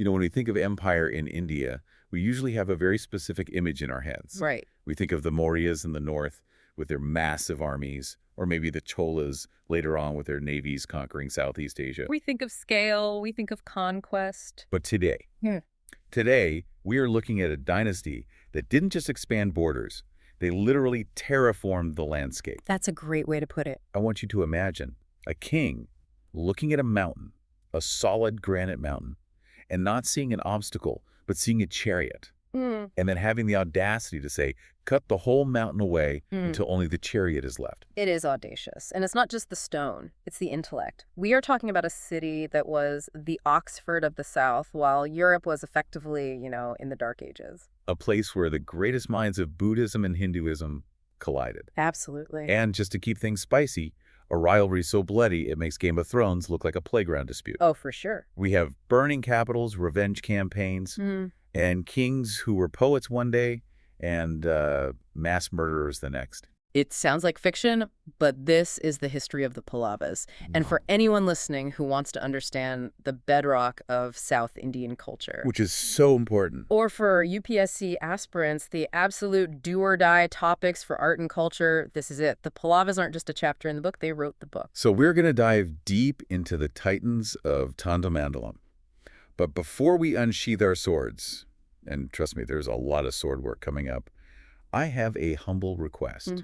When we think of empire in India, we usually have a very specific image in our heads. Right. We think of the Mauryas in the north with their massive armies, or maybe the Cholas later on with their navies conquering Southeast Asia. We think of scale, we think of conquest. But today, we are looking at a dynasty that didn't just expand borders. They literally terraformed the landscape. That's a great way to put it. I want you to imagine a king looking at a mountain, a solid granite mountain, and not seeing an obstacle, but seeing a chariot. And then having the audacity to say, cut the whole mountain away until only the chariot is left. It is audacious. And it's not just the stone, it's the intellect. We are talking about a city that was the Oxford of the South, while Europe was effectively, in the Dark Ages. A place where the greatest minds of Buddhism and Hinduism collided. Absolutely. And just to keep things spicy, a rivalry so bloody it makes Game of Thrones look like a playground dispute. Oh, for sure. We have burning capitals, revenge campaigns, and kings who were poets one day and mass murderers the next. It sounds like fiction, but this is the history of the Pallavas. And for anyone listening who wants to understand the bedrock of South Indian culture. Which is so important. Or for UPSC aspirants, the absolute do-or-die topics for art and culture, this is it. The Pallavas aren't just a chapter in the book, they wrote the book. So we're going to dive deep into the titans of Tondamandalam. But before we unsheath our swords, and trust me, there's a lot of sword work coming up, I have a humble request.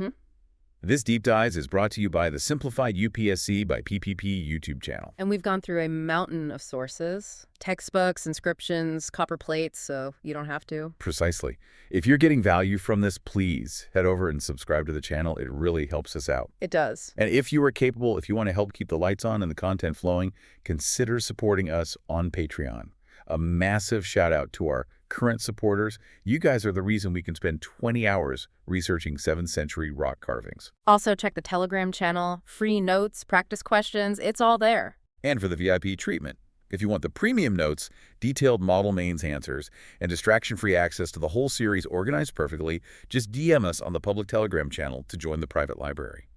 This deep dive is brought to you by the Simplified UPSC by PPP YouTube channel. And we've gone through a mountain of sources, textbooks, inscriptions, copper plates, so you don't have to. Precisely. If you're getting value from this, please head over and subscribe to the channel. It really helps us out. It does. And if you are capable, if you want to help keep the lights on and the content flowing, consider supporting us on Patreon. A massive shout out to our current supporters. You guys are the reason we can spend 20 hours researching 7th century rock carvings. Also check the Telegram channel, free notes, practice questions, it's all there. And for the VIP treatment, if you want the premium notes, detailed model mains answers, and distraction-free access to the whole series organized perfectly, just DM us on the public Telegram channel to join the private library.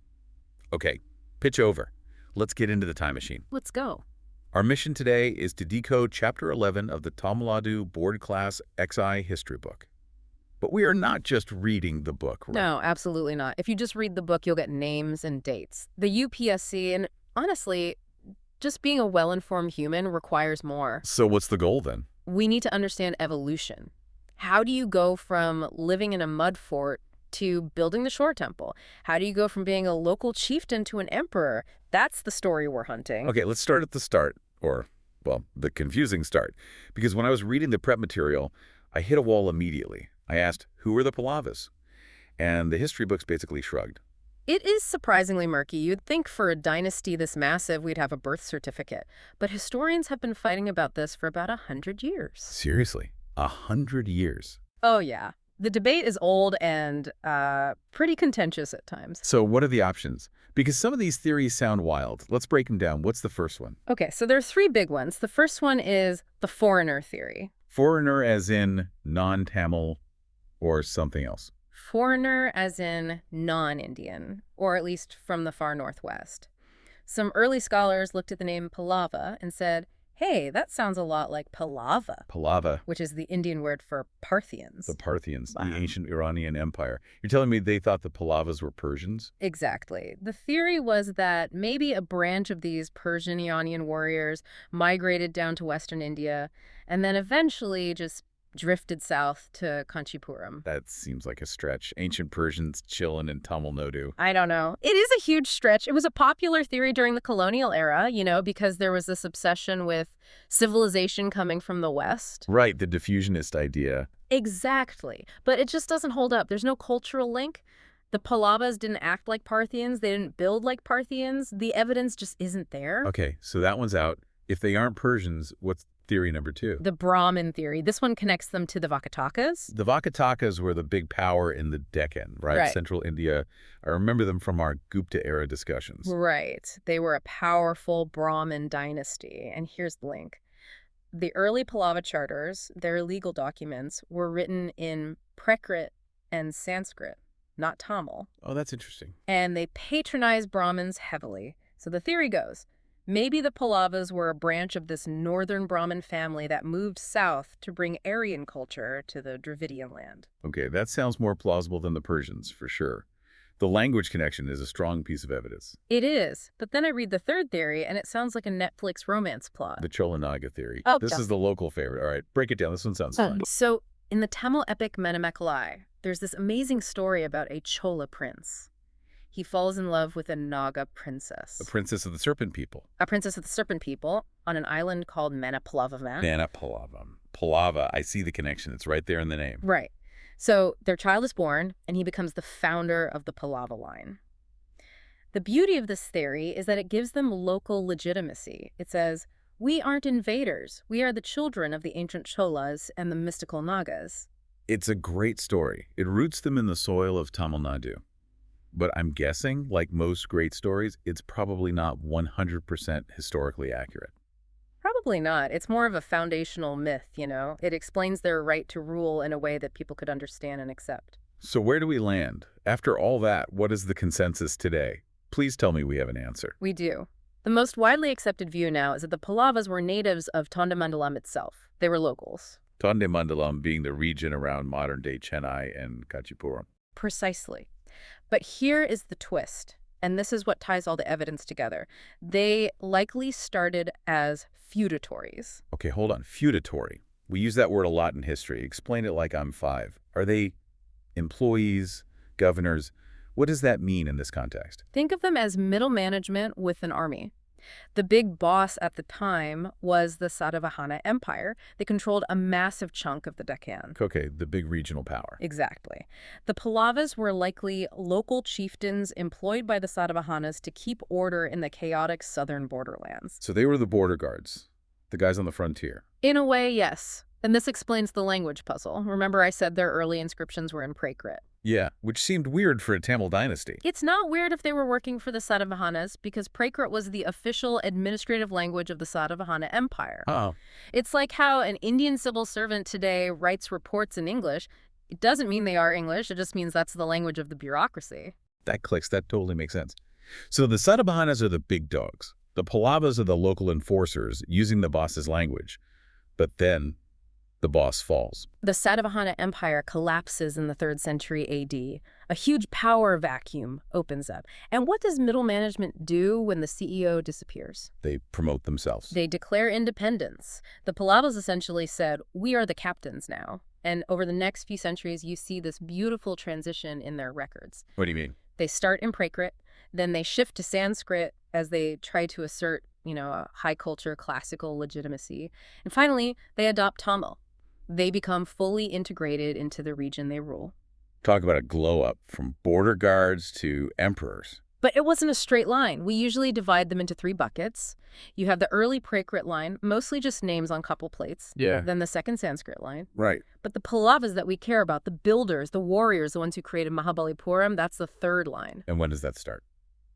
Okay, pitch over. Let's get into the time machine. Let's go. Our mission today is to decode Chapter 11 of the Tamil Nadu Board Class XI history book. But we are not just reading the book, right? No, absolutely not. If you just read the book, you'll get names and dates. The UPSC, and honestly, just being a well-informed human requires more. So what's the goal then? We need to understand evolution. How do you go from living in a mud fort to building the shore temple? How do you go from being a local chieftain to an emperor? That's the story we're hunting. Okay, let's start at the start, or, well, the confusing start. Because when I was reading the prep material, I hit a wall immediately. I asked, who are the Pallavas? And the history books basically shrugged. It is surprisingly murky. You'd think for a dynasty this massive, we'd have a birth certificate. But historians have been fighting about this for about 100 years. Seriously? 100 years? Oh, yeah. The debate is old and pretty contentious at times. So what are the options? Because some of these theories sound wild. Let's break them down. What's the first one? Okay, so there are three big ones. The first one is the foreigner theory. Foreigner as in non-Tamil or something else? Foreigner as in non-Indian, or at least from the far northwest. Some early scholars looked at the name Pallava and said, hey, that sounds a lot like Pallava. Pallava. Which is the Indian word for Parthians. The Parthians, Wow. the ancient Iranian Empire. You're telling me they thought the Pallavas were Persians? Exactly. The theory was that maybe a branch of these Persian Iranian warriors migrated down to Western India and then eventually just drifted south to Kanchipuram. That seems like a stretch. Ancient Persians chilling in Tamil Nadu. I don't know. It is a huge stretch. It was a popular theory during the colonial era, because there was this obsession with civilization coming from the West. Right, the diffusionist idea. Exactly. But it just doesn't hold up. There's no cultural link. The Pallavas didn't act like Parthians. They didn't build like Parthians. The evidence just isn't there. Okay, so that one's out. If they aren't Persians, what's theory number 2? The Brahmin theory. This one connects them to the Vakatakas. The Vakatakas were the big power in the Deccan, right? Central India. I remember them from our Gupta era discussions. Right. They were a powerful Brahmin dynasty. And here's the link. The early Pallava charters, their legal documents, were written in Prakrit and Sanskrit, not Tamil. Oh, that's interesting. And they patronized Brahmins heavily. So the theory goes, Maybe the Pallavas were a branch of this northern Brahmin family that moved south to bring Aryan culture to the Dravidian land. Okay, that sounds more plausible than the Persians, for sure. The language connection is a strong piece of evidence. It is, but then I read the third theory and it sounds like a Netflix romance plot. The Chola Naga theory. Oh, This yeah. is the local favorite. All right, break it down. This one sounds fun. So, in the Tamil epic Menamekalai, there's this amazing story about a Chola prince. He falls in love with a Naga princess. The Princess of the Serpent People. A princess of the serpent people on an island called Manapalavaman. Pallava. Pallava. I see the connection. It's right there in the name. Right. So their child is born, and he becomes the founder of the Pallava line. The beauty of this theory is that it gives them local legitimacy. It says, we aren't invaders. We are the children of the ancient Cholas and the mystical Nagas. It's a great story. It roots them in the soil of Tamil Nadu. But I'm guessing, like most great stories, it's probably not 100% historically accurate. Probably not. It's more of a foundational myth, you know? It explains their right to rule in a way that people could understand and accept. So where do we land? After all that, what is the consensus today? Please tell me we have an answer. We do. The most widely accepted view now is that the Pallavas were natives of Tondamandalam itself. They were locals. Tondamandalam being the region around modern-day Chennai and Kanchipuram. Precisely. But here is the twist, and this is what ties all the evidence together. They likely started as feudatories. Okay, hold on. Feudatory. We use that word a lot in history. Explain it like I'm 5. Are they employees, governors? What does that mean in this context? Think of them as middle management with an army. The big boss at the time was the Satavahana Empire. They controlled a massive chunk of the Deccan. Okay, the big regional power. Exactly. The Pallavas were likely local chieftains employed by the Satavahanas to keep order in the chaotic southern borderlands. So they were the border guards, the guys on the frontier. In a way, yes. And this explains the language puzzle. Remember I said their early inscriptions were in Prakrit. Yeah, which seemed weird for a Tamil dynasty. It's not weird if they were working for the Satavahanas because Prakrit was the official administrative language of the Satavahana Empire. Uh-oh. It's like how an Indian civil servant today writes reports in English. It doesn't mean they are English. It just means that's the language of the bureaucracy. That clicks. That totally makes sense. So the Satavahanas are the big dogs. The Pallavas are the local enforcers using the boss's language. But then the boss falls. The Satavahana Empire collapses in the 3rd century AD. A huge power vacuum opens up. And what does middle management do when the CEO disappears? They promote themselves. They declare independence. The Pallavas essentially said, we are the captains now. And over the next few centuries, you see this beautiful transition in their records. What do you mean? They start in Prakrit, then they shift to Sanskrit as they try to assert, a high culture, classical legitimacy. And finally, they adopt Tamil. They become fully integrated into the region they rule. Talk about a glow up from border guards to emperors. But it wasn't a straight line. We usually divide them into 3 buckets. You have the early Prakrit line, mostly just names on couple plates. Yeah. Then the second Sanskrit line. Right. But the Pallavas that we care about, the builders, the warriors, the ones who created Mahabalipuram, that's the 3rd line. And when does that start?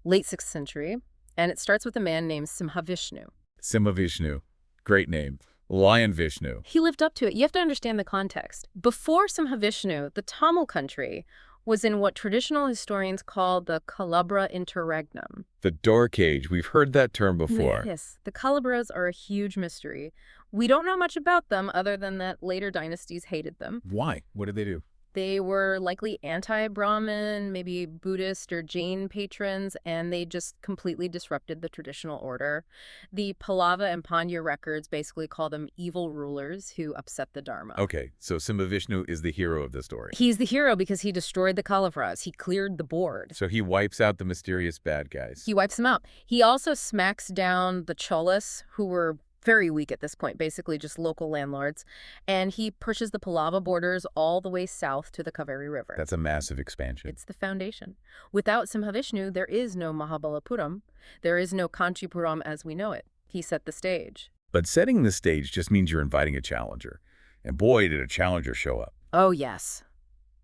Late 6th century. And it starts with a man named Simhavishnu. Simhavishnu. Great name. Lion Vishnu. He lived up to it. You have to understand the context. Before Simhavishnu, the Tamil country was in what traditional historians call the Kalabra interregnum. The Dark Age. We've heard that term before. Yes. The Kalabras are a huge mystery. We don't know much about them other than that later dynasties hated them. Why? What did they do? They were likely anti-Brahmin, maybe Buddhist or Jain patrons, and they just completely disrupted the traditional order. The Pallava and Pandya records basically call them evil rulers who upset the Dharma. Okay, so Simhavishnu is the hero of the story. He's the hero because he destroyed the Kalavras. He cleared the board. So he wipes out the mysterious bad guys. He wipes them out. He also smacks down the Cholas, who were very weak at this point, basically just local landlords, and he pushes the Pallava borders all the way south to the Kaveri River. That's a massive expansion. It's the foundation. Without Simhavishnu, there is no Mahabalipuram. There is no Kanchipuram as we know it. He set the stage. But setting the stage just means you're inviting a challenger. And boy, did a challenger show up. Oh, yes.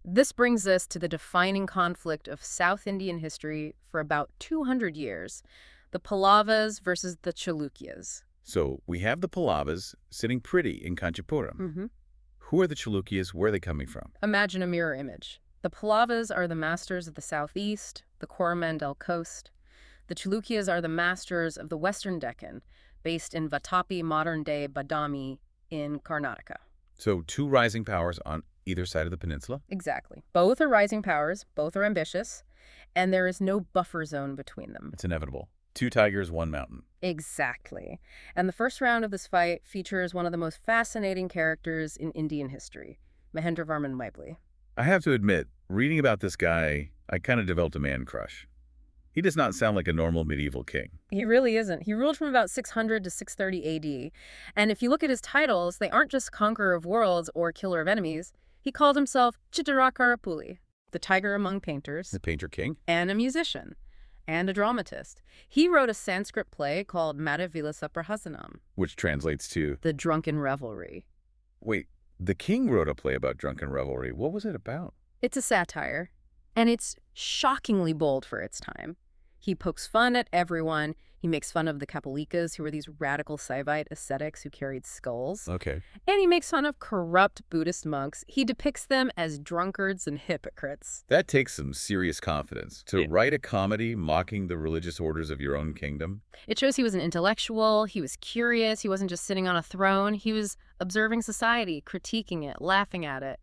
This brings us to the defining conflict of South Indian history for about 200 years, the Pallavas versus the Chalukyas. So we have the Pallavas sitting pretty in Kanchipuram. Mm-hmm. Who are the Chalukyas? Where are they coming from? Imagine a mirror image. The Pallavas are the masters of the southeast, the Coromandel coast. The Chalukyas are the masters of the Western Deccan, based in Vatapi, modern-day Badami, in Karnataka. So 2 rising powers on either side of the peninsula? Exactly. Both are rising powers, both are ambitious, and there is no buffer zone between them. It's inevitable. 2 tigers, 1 mountain. Exactly. And the first round of this fight features one of the most fascinating characters in Indian history, Mahendravarman. I have to admit, reading about this guy, I kind of developed a man crush. He does not sound like a normal medieval king. He really isn't. He ruled from about 600 to 630 AD. And if you look at his titles, they aren't just conqueror of worlds or killer of enemies. He called himself Chittarakarapuli, the tiger among painters. The painter king? And a musician. And a dramatist. He wrote a Sanskrit play called Madhavilasaprahasanam, Which translates to... The Drunken Revelry. Wait, the king wrote a play about drunken revelry. What was it about? It's a satire, and it's shockingly bold for its time. He pokes fun at everyone. He makes fun of the Kapalikas, who were these radical Saivite ascetics who carried skulls. Okay. And he makes fun of corrupt Buddhist monks. He depicts them as drunkards and hypocrites. That takes some serious confidence. To write a comedy mocking the religious orders of your own kingdom? It shows he was an intellectual, he was curious, he wasn't just sitting on a throne, he was observing society, critiquing it, laughing at it.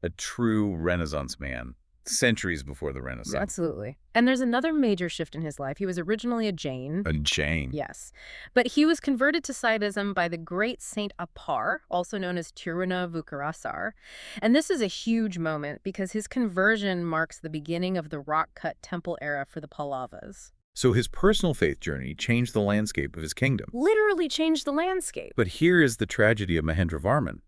A true Renaissance man. Centuries before the Renaissance. Absolutely. And there's another major shift in his life. He was originally a Jain. A Jain? Yes. But he was converted to Saivism by the great Saint Apar, also known as Tirunavukarasar. And this is a huge moment because his conversion marks the beginning of the rock-cut temple era for the Pallavas. So his personal faith journey changed the landscape of his kingdom. Literally changed the landscape. But here is the tragedy of Mahendravarman.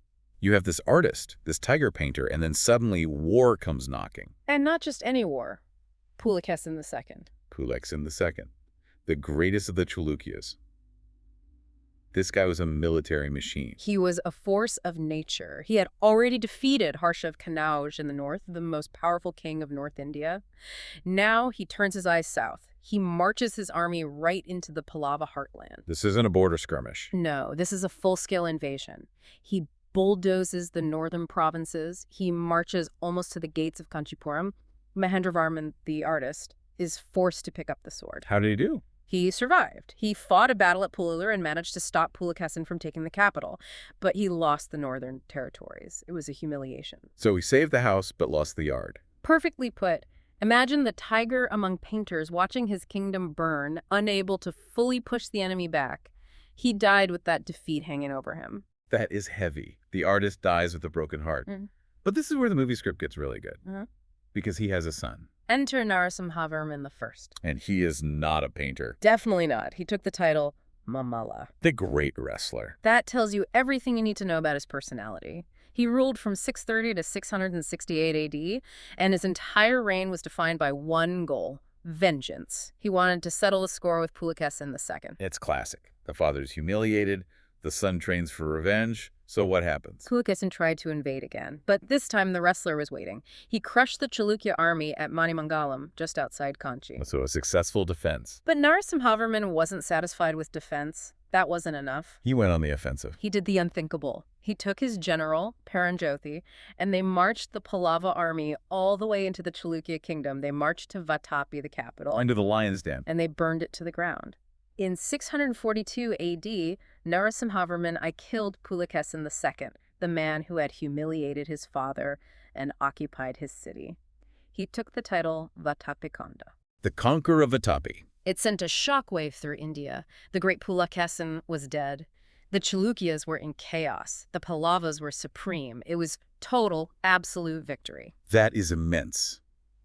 You have this artist, this tiger painter, and then suddenly war comes knocking. And not just any war. Pulikesen II. Pulikesen II, the greatest of the Chalukyas. This guy was a military machine. He was a force of nature. He had already defeated Harsha Kanauj in the north, the most powerful king of North India. Now he turns his eyes south. He marches his army right into the Pallava heartland. This isn't a border skirmish. No, this is a full-scale invasion. He bulldozes the northern provinces. He marches almost to the gates of Kanchipuram. Mahendravarman, the artist, is forced to pick up the sword. How did he do? He survived. He fought a battle at Pulalur and managed to stop Pulikesen from taking the capital, but he lost the northern territories. It was a humiliation. So he saved the house but lost the yard. Perfectly put. Imagine the tiger among painters watching his kingdom burn, unable to fully push the enemy back. He died with that defeat hanging over him. That is heavy. The artist dies with a broken heart. But this is where the movie script gets really good. Because he has a son. Enter Narasimhavarman I. And he is not a painter. Definitely not. He took the title Mamalla. The great wrestler. That tells you everything you need to know about his personality. He ruled from 630 to 668 AD, and his entire reign was defined by one goal: vengeance. He wanted to settle the score with Pulikesen II. It's classic. The father's humiliated, the son trains for revenge, so what happens? Pulikesen tried to invade again, but this time the wrestler was waiting. He crushed the Chalukya army at Manimangalam, just outside Kanchi. So a successful defense. But Narasimhavarman wasn't satisfied with defense. That wasn't enough. He went on the offensive. He did the unthinkable. He took his general, Paranjyothi, and they marched the Pallava army all the way into the Chalukya kingdom. They marched to Vatapi, the capital. Into the lion's den. And they burned it to the ground. In 642 AD, Narasimhavarman I killed Pulikesen II, the man who had humiliated his father and occupied his city. He took the title Vatapikanda. The conqueror of Vatapi. It sent a shockwave through India. The great Pulikesen was dead. The Chalukyas were in chaos. The Pallavas were supreme. It was total, absolute victory. That is immense.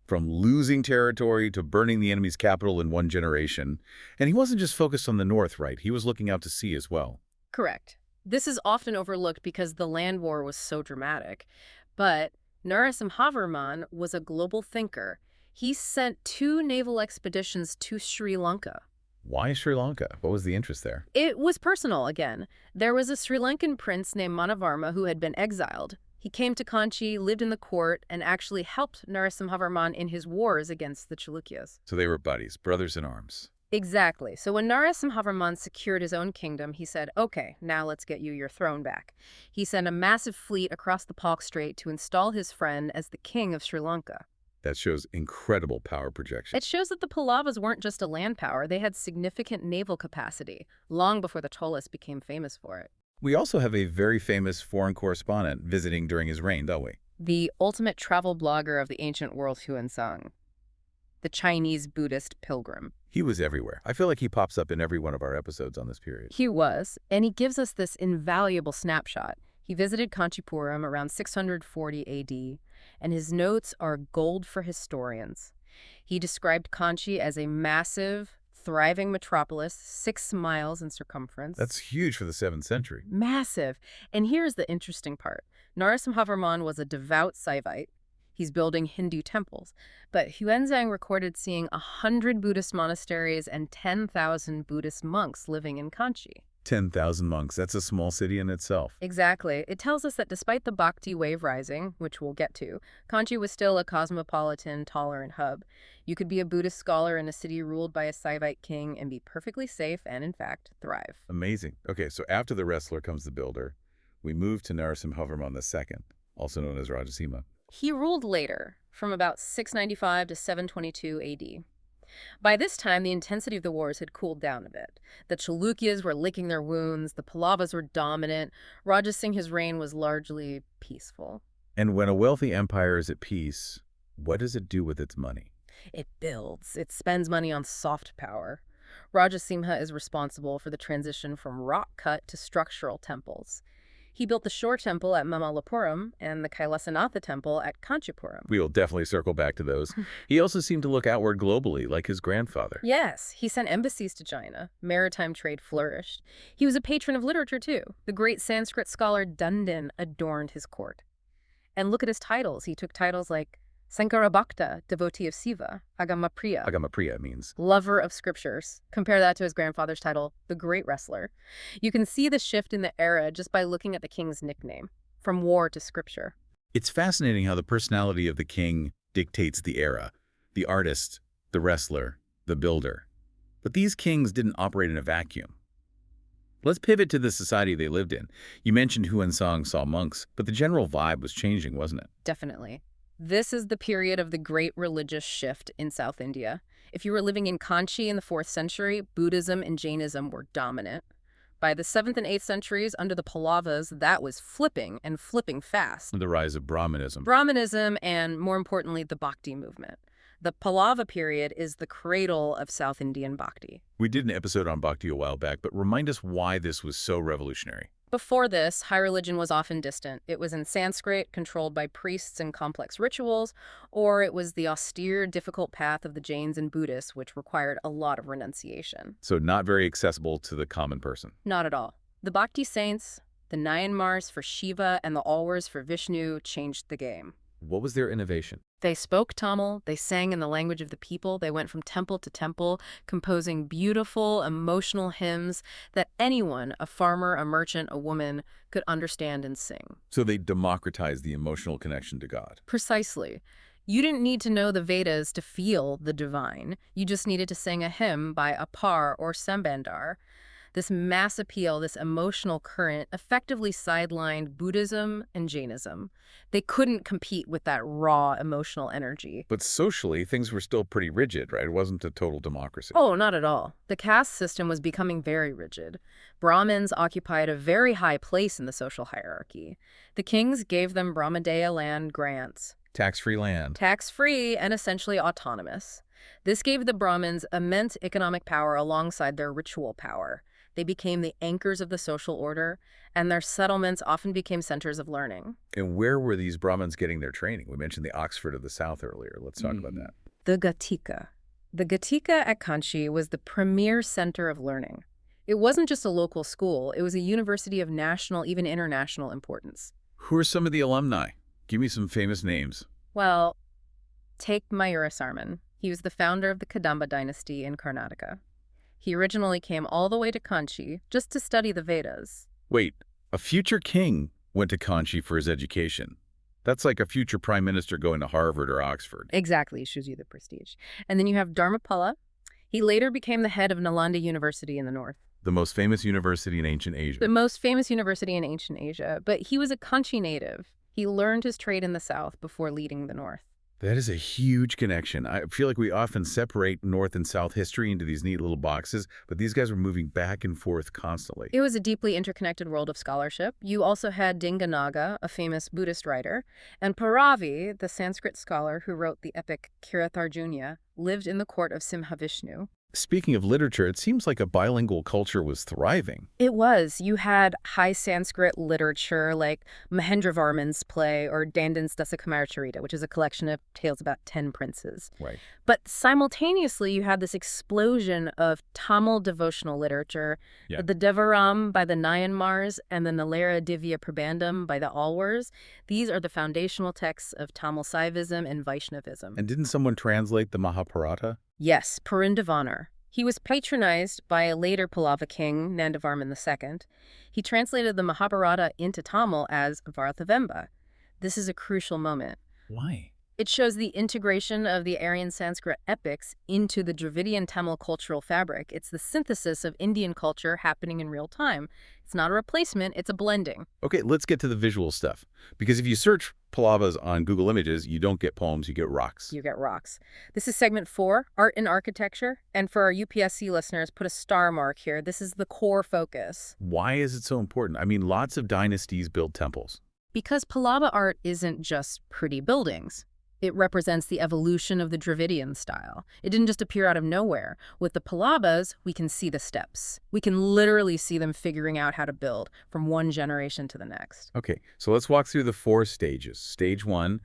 From losing territory to burning the enemy's capital in one generation. And he wasn't just focused on the north, right? He was looking out to sea as well. Correct. This is often overlooked because the land war was so dramatic. But Narasimhavarman was a global thinker. He sent 2 naval expeditions to Sri Lanka. Why Sri Lanka? What was the interest there? It was personal again. There was a Sri Lankan prince named Manavarma who had been exiled. He came to Kanchi, lived in the court, and actually helped Narasimhavarman in his wars against the Chalukyas. So they were buddies, brothers in arms. Exactly. So when Narasimhavarman secured his own kingdom, he said, okay, now let's get you your throne back. He sent a massive fleet across the Palk Strait to install his friend as the king of Sri Lanka. That shows incredible power projection. It shows that the Pallavas weren't just a land power, they had significant naval capacity, long before the Cholas became famous for it. We also have a very famous foreign correspondent visiting during his reign, don't we? The ultimate travel blogger of the ancient world, Huansang, the Chinese Buddhist pilgrim. He was everywhere. I feel like he pops up in every one of our episodes on this period. He was, and he gives us this invaluable snapshot. He visited Kanchipuram around 640 AD, and his notes are gold for historians. He described Kanchi as a massive, thriving metropolis, 6 miles in circumference. That's huge for the 7th century. Massive. And here's the interesting part. Narasimhavarman was a devout Saivite. He's building Hindu temples. But Huansang recorded seeing 100 Buddhist monasteries and 10,000 Buddhist monks living in Kanchi. 10,000 monks. That's a small city in itself. Exactly. It tells us that despite the Bhakti wave rising, which we'll get to, Kanchi was still a cosmopolitan, tolerant hub. You could be a Buddhist scholar in a city ruled by a Saivite king and be perfectly safe and, in fact, thrive. Amazing. Okay, so after the wrestler comes the builder. We move to Narasimhavarman II, also known as Rajasimha. He ruled later, from about 695 to 722 AD. By this time, the intensity of the wars had cooled down a bit. The Chalukyas were licking their wounds, the Pallavas were dominant, Rajasingha's reign was largely peaceful. And when a wealthy empire is at peace, what does it do with its money? It builds. It spends money on soft power. Rajasimha is responsible for the transition from rock-cut to structural temples. He built the Shore Temple at Mamallapuram and the Kailasanatha Temple at Kanchipuram. We'll definitely circle back to those. He also seemed to look outward globally, like his grandfather. Yes, he sent embassies to China. Maritime trade flourished. He was a patron of literature, too. The great Sanskrit scholar Dundan adorned his court. And look at his titles. He took titles like Sankara Bhakta, devotee of Siva, Agamapriya. Agamapriya means Lover of scriptures. Compare that to his grandfather's title, the Great Wrestler. You can see the shift in the era just by looking at the king's nickname, from war to scripture. It's fascinating how the personality of the king dictates the era. The artist, the wrestler, the builder. But these kings didn't operate in a vacuum. Let's pivot to the society they lived in. You mentioned Huansang saw monks, but the general vibe was changing, wasn't it? Definitely. This is the period of the great religious shift in South India. If you were living in Kanchi in the 4th century, Buddhism and Jainism were dominant. By the 7th and 8th centuries, under the Pallavas, that was flipping, and flipping fast. The rise of Brahmanism. Brahmanism and, more importantly, the Bhakti movement. The Pallava period is the cradle of South Indian Bhakti. We did an episode on Bhakti a while back, but remind us why this was so revolutionary. Before this, high religion was often distant. It was in Sanskrit, controlled by priests and complex rituals, or it was the austere, difficult path of the Jains and Buddhists, which required a lot of renunciation. So not very accessible to the common person. Not at all. The Bhakti saints, the Nayanmars for Shiva and the Alwars for Vishnu, changed the game. What was their innovation? They spoke Tamil, they sang in the language of the people, they went from temple to temple, composing beautiful, emotional hymns that anyone, a farmer, a merchant, a woman, could understand and sing. So they democratized the emotional connection to God. Precisely. You didn't need to know the Vedas to feel the divine. You just needed to sing a hymn by Apar or Sambandar. This mass appeal, this emotional current, effectively sidelined Buddhism and Jainism. They couldn't compete with that raw emotional energy. But socially, things were still pretty rigid, right? It wasn't a total democracy. Oh, not at all. The caste system was becoming very rigid. Brahmins occupied a very high place in the social hierarchy. The kings gave them Brahmadeya land grants. Tax-free land. Tax-free and essentially autonomous. This gave the Brahmins immense economic power alongside their ritual power. They became the anchors of the social order, and their settlements often became centers of learning. And where were these Brahmins getting their training? We mentioned the Oxford of the South earlier. Let's talk about that. The Ghatika. The Ghatika at Kanchi was the premier center of learning. It wasn't just a local school, it was a university of national, even international importance. Who are some of the alumni? Give me some famous names. Well, take Mayurasarman. He was the founder of the Kadamba dynasty in Karnataka. He originally came all the way to Kanchi just to study the Vedas. Wait, a future king went to Kanchi for his education. That's like a future prime minister going to Harvard or Oxford. Exactly, shows you the prestige. And then you have Dharmapala. He later became the head of Nalanda University in the north. The most famous university in ancient Asia. The most famous university in ancient Asia, but he was a Kanchi native. He learned his trade in the south before leading the north. That is a huge connection. I feel like we often separate North and South history into these neat little boxes, but these guys were moving back and forth constantly. It was a deeply interconnected world of scholarship. You also had Dinganaga, a famous Buddhist writer, and Paravi, the Sanskrit scholar who wrote the epic Kiratharjunya, lived in the court of Simhavishnu. Speaking of literature, it seems like a bilingual culture was thriving. It was. You had high Sanskrit literature like Mahendravarman's play or Dandan's Dasakamaracharita, which is a collection of tales about 10 princes. Right. But simultaneously, you had this explosion of Tamil devotional literature, Yeah. the Devaram by the Nayanmars and the Nalara Divya Prabandham by the Alwars. These are the foundational texts of Tamil Saivism and Vaishnavism. And didn't someone translate the Mahabharata? Yes, Purindavanur. He was patronized by a later Pallava king, Nandavarman II. He translated the Mahabharata into Tamil as Varthavemba. This is a crucial moment. Why? It shows the integration of the Aryan Sanskrit epics into the Dravidian Tamil cultural fabric. It's the synthesis of Indian culture happening in real time. It's not a replacement, it's a blending. Okay, let's get to the visual stuff. Because if you search Pallavas on Google Images, you don't get poems, you get rocks. You get rocks. This is segment 4, Art and Architecture. And for our UPSC listeners, put a star mark here. This is the core focus. Why is it so important? I mean, lots of dynasties build temples. Because Pallava art isn't just pretty buildings. It represents the evolution of the Dravidian style. It didn't just appear out of nowhere. With the Pallavas, we can see the steps. We can literally see them figuring out how to build from one generation to the next. Okay, so let's walk through the 4 stages. Stage 1,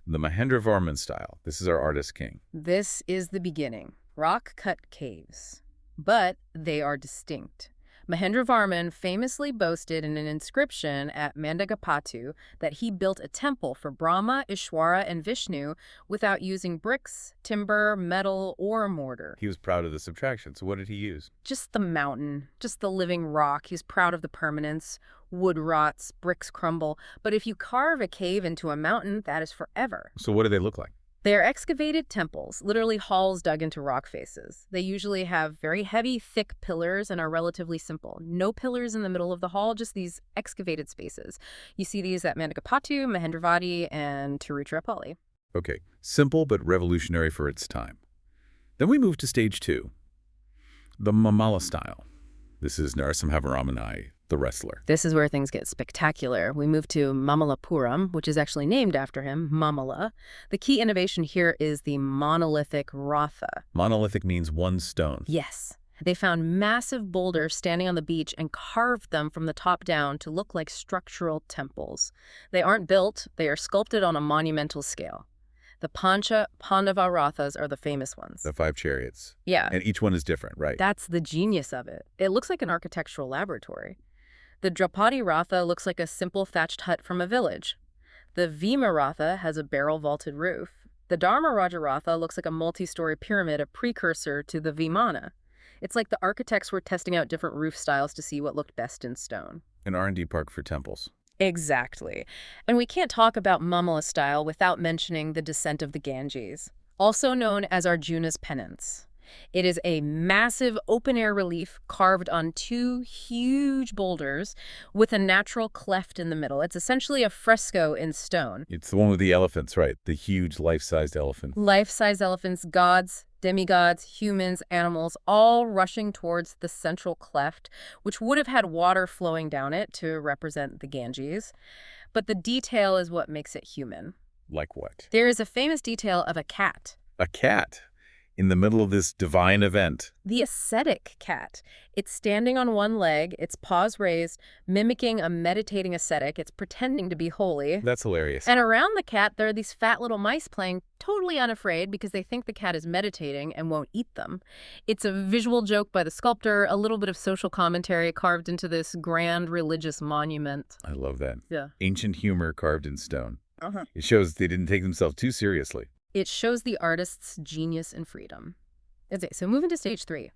the Mahendravarman style. This is our artist king. This is the beginning. Rock-cut caves. But they are distinct. Mahendravarman famously boasted in an inscription at Mandagapattu that he built a temple for Brahma, Ishwara, and Vishnu without using bricks, timber, metal, or mortar. He was proud of the subtraction, so what did he use? Just the mountain, just the living rock. He's proud of the permanence. Wood rots, bricks crumble. But if you carve a cave into a mountain, that is forever. So what do they look like? They are excavated temples, literally halls dug into rock faces. They usually have very heavy, thick pillars and are relatively simple. No pillars in the middle of the hall, just these excavated spaces. You see these at Mandagapattu, Mahendravadi, and Tiruchirappalli. Okay, simple but revolutionary for its time. Then we move to stage 2, the Mamalla style. This is Narasimhavarman, the wrestler. This is where things get spectacular. We move to Mamallapuram, which is actually named after him, Mamalla. The key innovation here is the monolithic Ratha. Monolithic means one stone. Yes. They found massive boulders standing on the beach and carved them from the top down to look like structural temples. They aren't built, they are sculpted on a monumental scale. The Pancha Pandava Rathas are the famous ones. The 5 chariots. Yeah. And each one is different, right? That's the genius of it. It looks like an architectural laboratory. The Draupadi Ratha looks like a simple thatched hut from a village. The Bhima Ratha has a barrel-vaulted roof. The Dharma Raja Ratha looks like a multi-story pyramid, a precursor to the Vimana. It's like the architects were testing out different roof styles to see what looked best in stone. An R&D park for temples. Exactly. And we can't talk about Mamalla style without mentioning the descent of the Ganges, also known as Arjuna's penance. It is a massive open-air relief carved on 2 huge boulders with a natural cleft in the middle. It's essentially a fresco in stone. It's the one with the elephants, right? The huge life-sized elephant. Life-size elephants, gods, demigods, humans, animals, all rushing towards the central cleft, which would have had water flowing down it to represent the Ganges. But the detail is what makes it human. Like what? There is a famous detail of a cat. A cat in the middle of this divine event. The ascetic cat. It's standing on one leg, its paws raised, mimicking a meditating ascetic. It's pretending to be holy. That's hilarious. And around the cat, there are these fat little mice playing, totally unafraid because they think the cat is meditating and won't eat them. It's a visual joke by the sculptor, a little bit of social commentary carved into this grand religious monument. I love that. Yeah. Ancient humor carved in stone. Uh-huh. It shows they didn't take themselves too seriously. It shows the artist's genius and freedom. Okay, so moving to stage 3,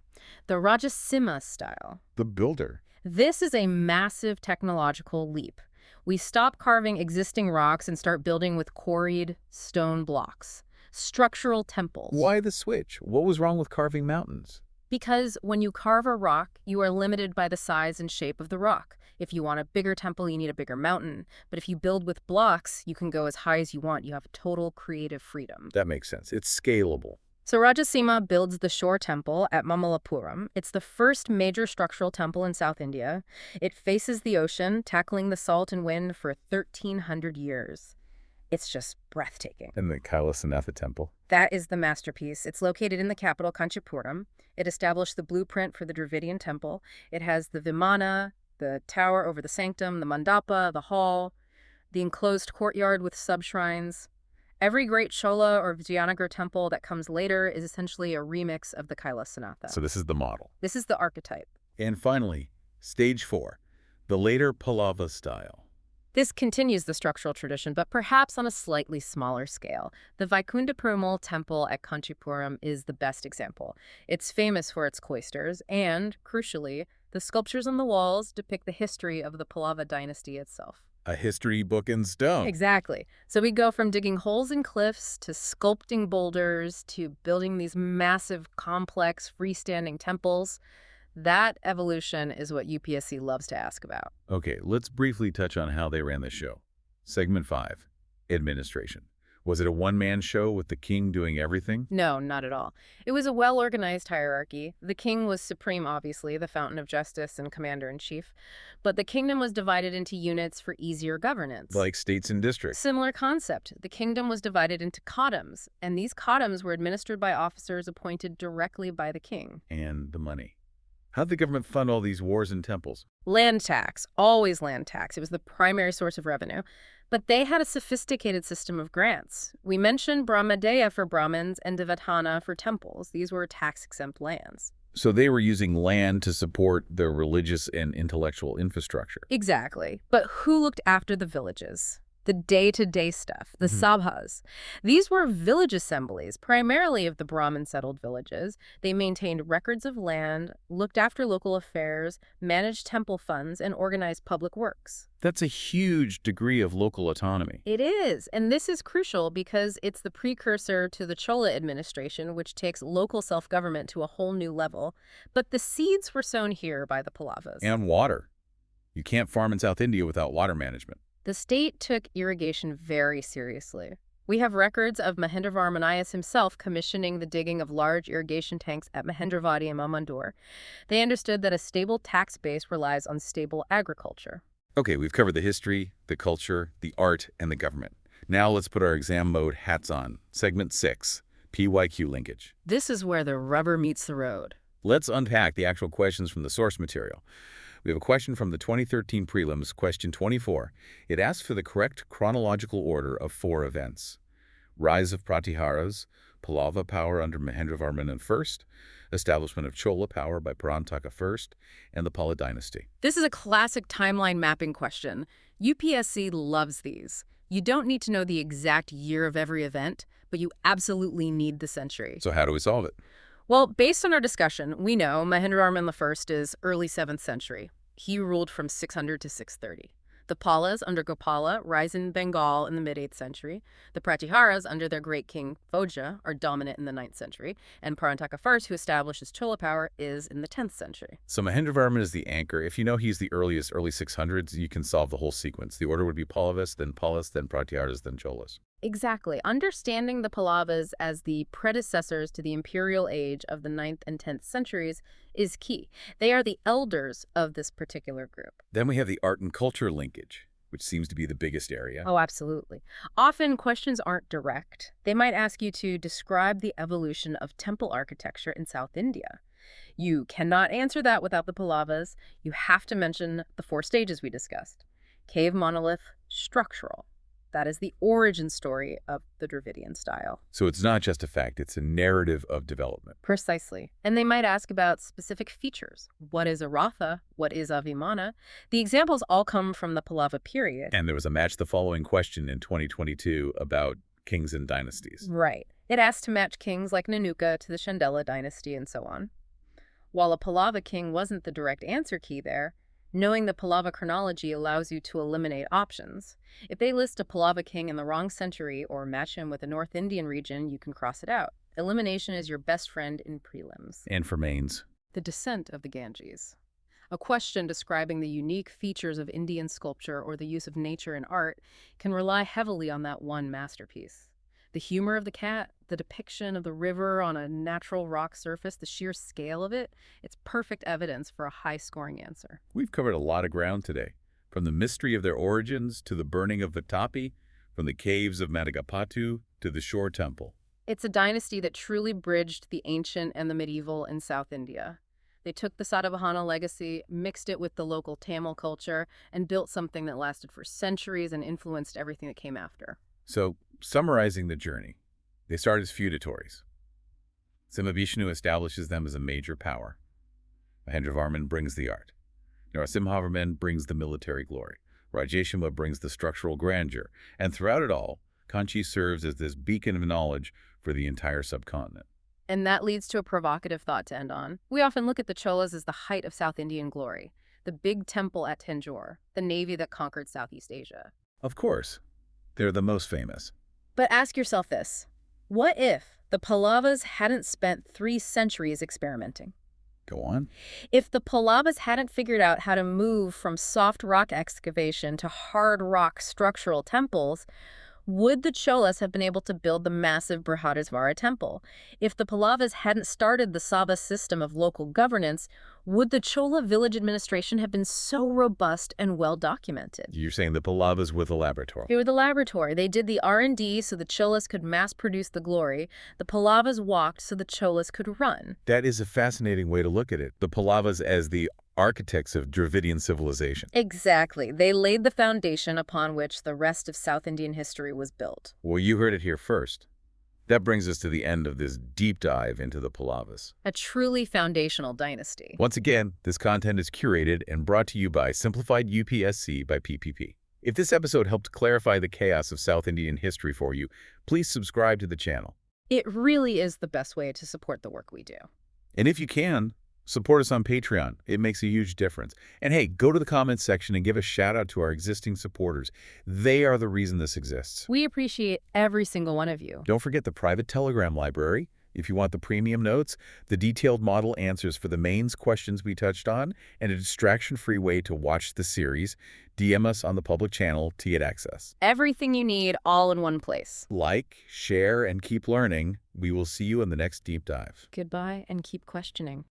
the Rajasimha style. The builder. This is a massive technological leap. We stop carving existing rocks and start building with quarried stone blocks. Structural temples. Why the switch? What was wrong with carving mountains? Because when you carve a rock, you are limited by the size and shape of the rock. If you want a bigger temple, you need a bigger mountain. But if you build with blocks, you can go as high as you want. You have total creative freedom. That makes sense. It's scalable. So Rajasimha builds the shore temple at Mamallapuram. It's the first major structural temple in South India. It faces the ocean, tackling the salt and wind for 1,300 years. It's just breathtaking. And the Kailasanatha temple? That is the masterpiece. It's located in the capital, Kanchipuram. It established the blueprint for the Dravidian temple. It has the Vimana, the tower over the sanctum, the mandapa, the hall, the enclosed courtyard with sub-shrines. Every great Chola or Vijayanagar temple that comes later is essentially a remix of the Kailasanatha. So this is the model. This is the archetype. And finally, stage 4, the later Pallava style. This continues the structural tradition, but perhaps on a slightly smaller scale. The Vaikunta Perumal temple at Kanchipuram is the best example. It's famous for its cloisters, and, crucially, the sculptures on the walls depict the history of the Pallava Dynasty itself. A history book in stone. Exactly. So we go from digging holes in cliffs to sculpting boulders to building these massive, complex, freestanding temples. That evolution is what UPSC loves to ask about. Okay, let's briefly touch on how they ran the show. Segment 5, administration. Was it a one-man show with the king doing everything? No, not at all. It was a well-organized hierarchy. The king was supreme, obviously, the fountain of justice and commander-in-chief. But the kingdom was divided into units for easier governance. Like states and districts. Similar concept. The kingdom was divided into khaddams, and these khaddams were administered by officers appointed directly by the king. And the money. How'd the government fund all these wars and temples? Land tax. Always land tax. It was the primary source of revenue. But they had a sophisticated system of grants. We mentioned Brahmadeya for Brahmins and Devatana for temples. These were tax-exempt lands. So they were using land to support their religious and intellectual infrastructure. Exactly. But who looked after the villages? The day-to-day stuff, the sabhas. These were village assemblies, primarily of the Brahmin-settled villages. They maintained records of land, looked after local affairs, managed temple funds, and organized public works. That's a huge degree of local autonomy. It is, and this is crucial because it's the precursor to the Chola administration, which takes local self-government to a whole new level. But the seeds were sown here by the Pallavas. And water. You can't farm in South India without water management. The state took irrigation very seriously. We have records of Mahendravarman himself commissioning the digging of large irrigation tanks at Mahendravarman and Mamalla. They understood that a stable tax base relies on stable agriculture. Okay, we've covered the history, the culture, the art, and the government. Now let's put our exam mode hats on. Segment 6, PYQ linkage. This is where the rubber meets the road. Let's unpack the actual questions from the source material. We have a question from the 2013 prelims, question 24. It asks for the correct chronological order of 4 events. Rise of Pratiharas, Pallava power under Mahendravarman I, establishment of Chola power by Parantaka I, and the Pallava Dynasty. This is a classic timeline mapping question. UPSC loves these. You don't need to know the exact year of every event, but you absolutely need the century. So how do we solve it? Well, based on our discussion, we know Mahendravarman I is early 7th century. He ruled from 600 to 630. The Pallavas under Gopala rise in Bengal in the mid-8th century. The Pratiharas under their great king Phoja are dominant in the 9th century. And Parantaka I, who establishes Chola power, is in the 10th century. So Mahendravarman is the anchor. If you know he's the earliest, early 600s, you can solve the whole sequence. The order would be Pallavas, then Pallas, then Pratiharas, then Cholas. Exactly. Understanding the Pallavas as the predecessors to the imperial age of the 9th and 10th centuries is key. They are the elders of this particular group. Then we have the art and culture linkage, which seems to be the biggest area. Oh, absolutely. Often questions aren't direct. They might ask you to describe the evolution of temple architecture in South India. You cannot answer that without the Pallavas. You have to mention the 4 stages we discussed. Cave monolith, structural. That is the origin story of the Dravidian style. So it's not just a fact, it's a narrative of development. Precisely. And they might ask about specific features. What is a Ratha? What is a Vimana? The examples all come from the Pallava period. And there was a match the following question in 2022 about kings and dynasties. Right. It asked to match kings like Nanuka to the Chandela dynasty and so on. While a Pallava king wasn't the direct answer key there, knowing the Pallava chronology allows you to eliminate options. If they list a Pallava king in the wrong century or match him with a North Indian region, you can cross it out. Elimination is your best friend in prelims. And for mains. The descent of the Ganges. A question describing the unique features of Indian sculpture or the use of nature in art can rely heavily on that one masterpiece. The humor of the cat, the depiction of the river on a natural rock surface, the sheer scale of it, it's perfect evidence for a high-scoring answer. We've covered a lot of ground today, from the mystery of their origins to the burning of Vatapi, from the caves of Madagapattu to the shore temple. It's a dynasty that truly bridged the ancient and the medieval in South India. They took the Satavahana legacy, mixed it with the local Tamil culture, and built something that lasted for centuries and influenced everything that came after. So, summarizing the journey, they start as feudatories. Simhavishnu establishes them as a major power. Mahendravarman brings the art. Narasimhavarman brings the military glory. Rajasimha brings the structural grandeur. And throughout it all, Kanchi serves as this beacon of knowledge for the entire subcontinent. And that leads to a provocative thought to end on. We often look at the Cholas as the height of South Indian glory, the big temple at Tanjore, the navy that conquered Southeast Asia. Of course, they're the most famous. But ask yourself this. What if the Pallavas hadn't spent 3 centuries experimenting? Go on. If the Pallavas hadn't figured out how to move from soft rock excavation to hard rock structural temples, would the Cholas have been able to build the massive Brihadeesvara temple? If the Pallavas hadn't started the Sava system of local governance, would the Chola village administration have been so robust and well documented? You're saying the Pallavas were the laboratory. They were the laboratory. They did the R&D so the Cholas could mass produce the glory. The Pallavas walked so the Cholas could run. That is a fascinating way to look at it. The Pallavas as the architects of Dravidian civilization. Exactly. They laid the foundation upon which the rest of South Indian history was built. Well, you heard it here first. That brings us to the end of this deep dive into the Pallavas. A truly foundational dynasty. Once again, this content is curated and brought to you by Simplified UPSC by PPP. If this episode helped clarify the chaos of South Indian history for you, please subscribe to the channel. It really is the best way to support the work we do. And if you can, support us on Patreon. It makes a huge difference. And hey, go to the comments section and give a shout out to our existing supporters. They are the reason this exists. We appreciate every single one of you. Don't forget the private Telegram library. If you want the premium notes, the detailed model answers for the mains questions we touched on, and a distraction-free way to watch the series, DM us on the public channel to get access. Everything you need all in one place. Like, share, and keep learning. We will see you in the next deep dive. Goodbye and keep questioning.